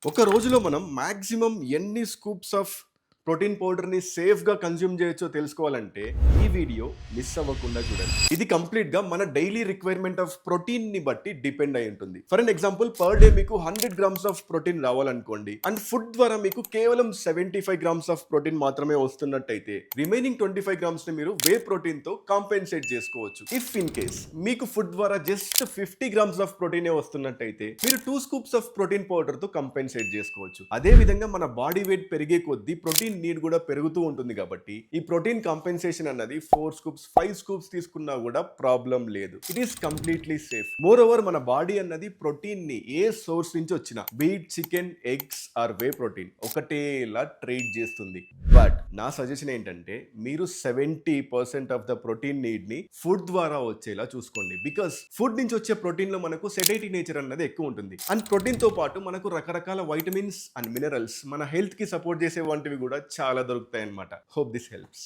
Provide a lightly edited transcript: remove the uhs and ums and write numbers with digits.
ఒక రోజులో మనం మాక్సిమం ఎన్ని స్కూప్స్ ఆఫ్ ప్రోటీన్ పౌడర్‌ని సేఫ్‌గా కన్జ్యూమ్ చేయొచ్చో తెలుసుకోవాలంటే ఈ వీడియో మిస్ అవ్వకుండా చూడండి. ఇది కంప్లీట్‌గా మన డైలీ రిక్వైర్మెంట్ ఆఫ్ ప్రోటీన్‌ని బట్టి డిపెండ్ అయి ఉంటుంది. For an example per day మీకు 100 గ్రామ్స్ ఆఫ్ ప్రోటీన్ రావాలనుకోండి అండ్ ఫుడ్ ద్వారా మీకు కేవలం 75 గ్రామ్స్ ఆఫ్ ప్రోటీన్ మాత్రమే వస్తున్నట్టయితే రిమైనింగ్ 25 గ్రామ్స్‌ని మీరు వే ప్రోటీన్‌తో కాంపెన్సేట్ చేసుకోవచ్చు. ఇఫ్ ఇన్ కేస్ మీకు ఫుడ్ ద్వారా జస్ట్ 50 గ్రామ్స్ ఆఫ్ ప్రోటీనే వస్తున్నట్టయితే మీరు 2 స్కూప్స్ ఆఫ్ ప్రోటీన్ పౌడర్‌తో కంపెన్సేట్ చేసుకోవచ్చు. అదే విధంగా మన బాడీ వెయిట్ పెరిగే కొద్దీ ప్రోటీన్ నీడ్ కూడా పెరుగుతూ ఉంటుంది కాబట్టి ఈ ప్రోటీన్ కాంపెన్సేషన్ అన్నది 4 స్కూప్స్ 5 స్కూప్స్ తీసుకున్నా కూడా ప్రాబ్లం లేదు. It is completely safe. More over మన బాడీ అన్నది ప్రోటీన్ ని ఏ సోర్స్ నుంచి వచ్చినా beef chicken eggs or whey protein ఒకటేలా ట్రీట్ చేస్తుంది. బట్ నా సజెషన్ ఏంటంటే మీరు 70% ఆఫ్ ద ప్రోటీన్ నీడ్ ని ఫుడ్ ద్వారా వచ్చేలా చూసుకోండి. బికాస్ ఫుడ్ నుంచి వచ్చే ప్రోటీన్ లో మనకు సెడేటివ్ నేచర్ అన్నది ఎక్కువ ఉంటుంది అండ్ ప్రోటీన్ తో పాటు మనకు రకరకాల వైటమిన్స్ అండ్ మినరల్స్ మన హెల్త్ కి సపోర్ట్ చేసే వంటివి కూడా చాలా దొరుకుతాయి అన్నమాట. Hope this helps.